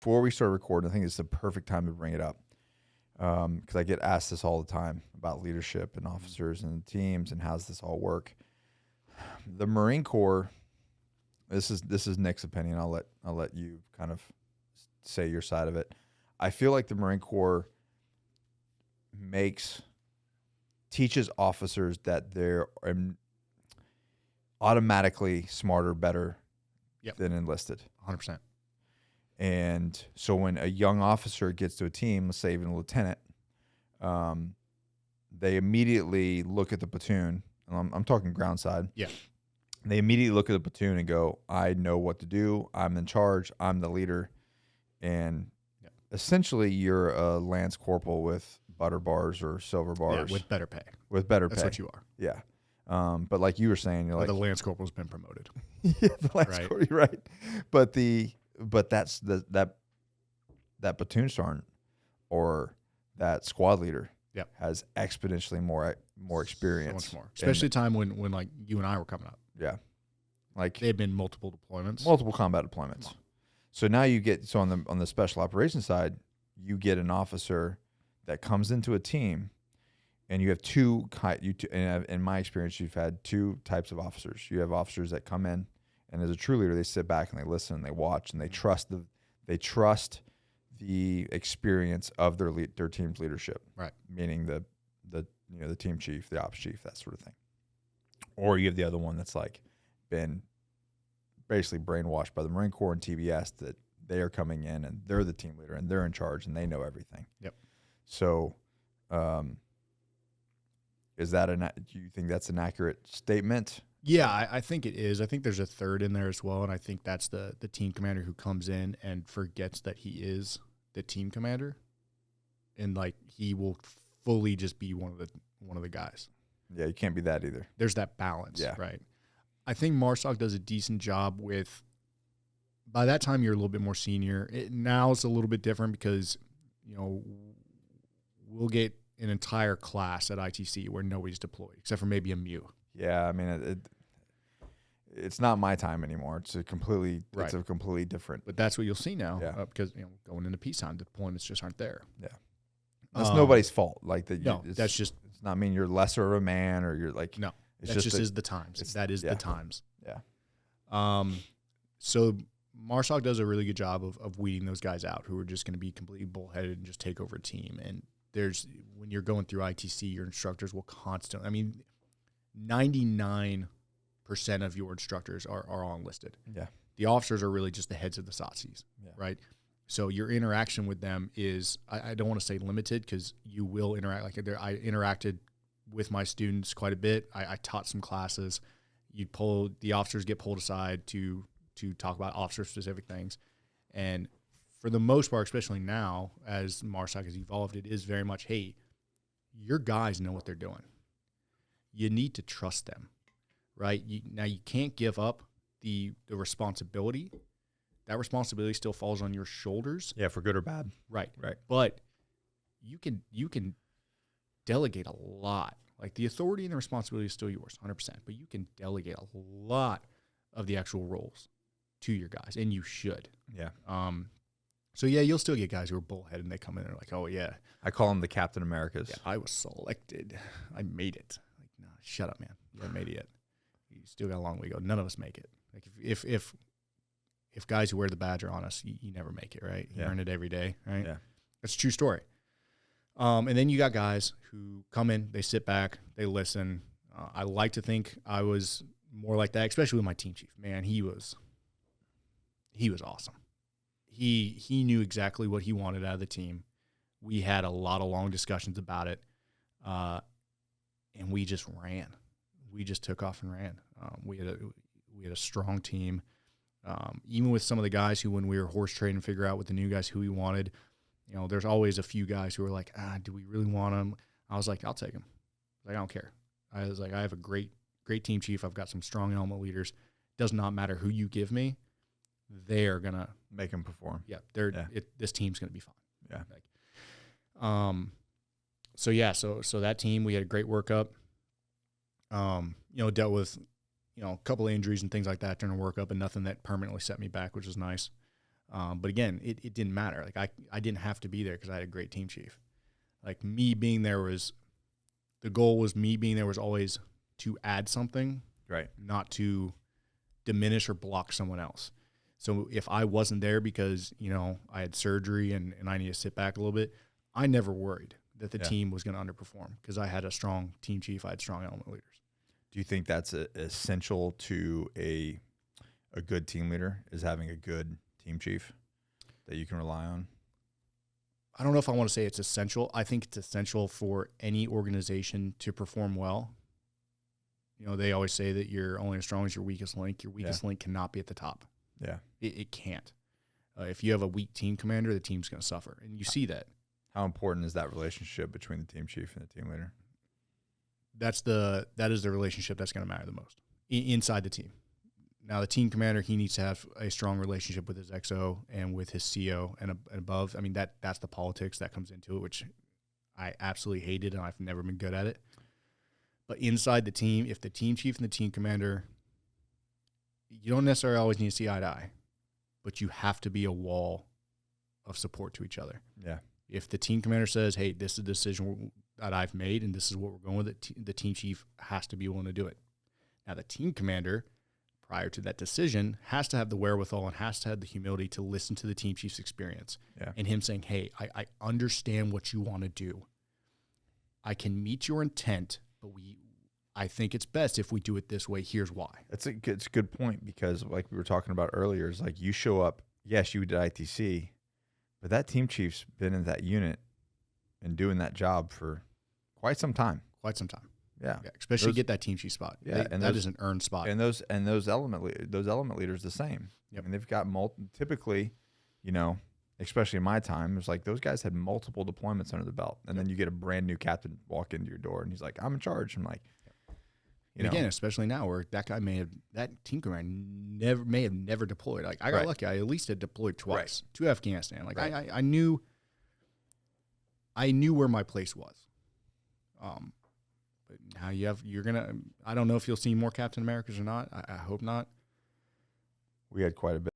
before we start recording, I think it's the perfect time to bring it up because I get asked this all the time about leadership and officers and teams and how's this all work. The Marine Corps. This is Nick's opinion. I'll let you kind of say your side of it. I feel like the Marine Corps teaches officers that they're automatically smarter, better than enlisted. 100%. And so when a young officer gets to a team, let's say even a lieutenant, they immediately look at the platoon. And I'm talking ground side. Yeah. They immediately look at the platoon and go, I know what to do. I'm in charge. I'm the leader. And essentially you're a Lance Corporal with butter bars or silver bars. Yeah, with better pay. That's what you are. Yeah. But like you were saying, you're like the Lance Corporal's been promoted. Yeah, the Lance Corporal, you're right. But that's that platoon sergeant or that squad leader has exponentially more experience. So much more. Especially a time when like you and I were coming up. Yeah. Like they've been multiple deployments. Multiple combat deployments. So now you get on the special operations side, you get an officer that comes into a team, and you have in my experience, you've had two types of officers. You have officers that come in, and as a true leader, they sit back and they listen and they watch and they trust the experience of their team's leadership. Right. Meaning the team chief, the ops chief, that sort of thing. Or you have the other one that's like been basically brainwashed by the Marine Corps and TBS that they are coming in and they're the team leader and they're in charge and they know everything. Yep. So, do you think that's an accurate statement? Yeah, I think it is. I think there's a third in there as well, and I think that's the team commander who comes in and forgets that he is the team commander, and like he will fully just be one of the guys. Yeah, you can't be that either. There's that balance, right? I think MARSOC does a decent job with. By that time, you're a little bit more senior. Now it's a little bit different because, we'll get an entire class at ITC where nobody's deployed except for maybe a MEU. Yeah, I mean, it's not my time anymore. It's a completely different. But that's what you'll see now because going into peacetime, deployments just aren't there. Yeah, that's nobody's fault. Like that. That's just. It's not mean you're lesser of a man or you're like. No, that just is the times. That is the times. Yeah. So MARSOC does a really good job of weeding those guys out who are just going to be completely bullheaded and just take over a team. And when you're going through ITC, your instructors will constantly. I mean, 99% of your instructors are all enlisted. Yeah. The officers are really just the heads of the SOTCs, right? So your interaction with them is, I don't want to say limited because you will interact. Like I interacted with my students quite a bit. I taught some classes. The officers get pulled aside to talk about officer-specific things. And for the most part, especially now, as MARSOC has evolved, it is very much, hey, your guys know what they're doing. You need to trust them, right? Now, you can't give up the responsibility. That responsibility still falls on your shoulders. Yeah, for good or bad. Right. But you can delegate a lot. Like the authority and the responsibility is still yours, 100%. But you can delegate a lot of the actual roles to your guys, and you should. Yeah. So yeah, you'll still get guys who are bullheaded and they come in and they're like, oh yeah. I call them the Captain Americas. Yeah, I was selected. I made it. Like, no, shut up, man. You haven't made it yet. You still got a long way to go. None of us make it. Like if guys who wear the badge are on us, you never make it, right? You earn it every day, right? Yeah. That's a true story. And then you got guys who come in, they sit back, they listen. I like to think I was more like that, especially with my team chief. Man, he was awesome. He knew exactly what he wanted out of the team. We had a lot of long discussions about it, and we just ran. We just took off and ran. We had a strong team. Even with some of the guys who, when we were horse trading, figure out with the new guys who we wanted, there's always a few guys who are like, do we really want them? I was like, I'll take them. Like, I don't care. I was like, I have a great team chief. I've got some strong element leaders. Does not matter who you give me. They're gonna make them perform. Yeah, this team's gonna be fine. Yeah. So that team, we had a great workup. Dealt with, a couple of injuries and things like that during the workup, and nothing that permanently set me back, which was nice. But again, it didn't matter. Like I didn't have to be there because I had a great team chief. Like me being there was, the goal was me being there was always to add something, Right. not to diminish or block someone else. So if I wasn't there because, you know, I had surgery and I need to sit back a little bit, I never worried that the team was going to underperform because I had a strong team chief. I had strong element leaders. Do you think that's essential to a good team leader, is having a good team chief that you can rely on? I don't know if I want to say it's essential. I think it's essential for any organization to perform well. You know, they always say that you're only as strong as your weakest link. Your weakest link cannot be at the top. Yeah. It can't. If you have a weak team commander, the team's going to suffer. And you see that. How important is that relationship between the team chief and the team leader? That is the relationship that's going to matter the most inside the team. Now, the team commander, he needs to have a strong relationship with his XO and with his CO and above. I mean, that's the politics that comes into it, which I absolutely hated, and I've never been good at it. But inside the team, if the team chief and the team commander, you don't necessarily always need to see eye to eye, but you have to be a wall of support to each other. Yeah. If the team commander says, hey, this is a decision that I've made and this is what we're going with, the team chief has to be willing to do it. Now, the team commander, prior to that decision, has to have the wherewithal and has to have the humility to listen to the team chief's experience. Yeah. And him saying, hey, I understand what you want to do. I can meet your intent, but I think it's best if we do it this way. Here's why. It's a good point, because like we were talking about earlier, is like you show up, yes, you did ITC, but that team chief's been in that unit and doing that job for quite some time. Quite some time. Yeah. Especially get that team chief spot. Yeah. And that is an earned spot. And those element leaders the same. Yep. I mean, they've got typically, you know, especially in my time, it was like those guys had multiple deployments under the belt. And then you get a brand new captain walk into your door and he's like, I'm in charge. I'm like, you know. Again, especially now where that team commander may have never deployed. Like I got lucky. I at least had deployed twice to Afghanistan. Like I knew where my place was. But now I don't know if you'll see more Captain Americas or not. I hope not. We had quite a bit.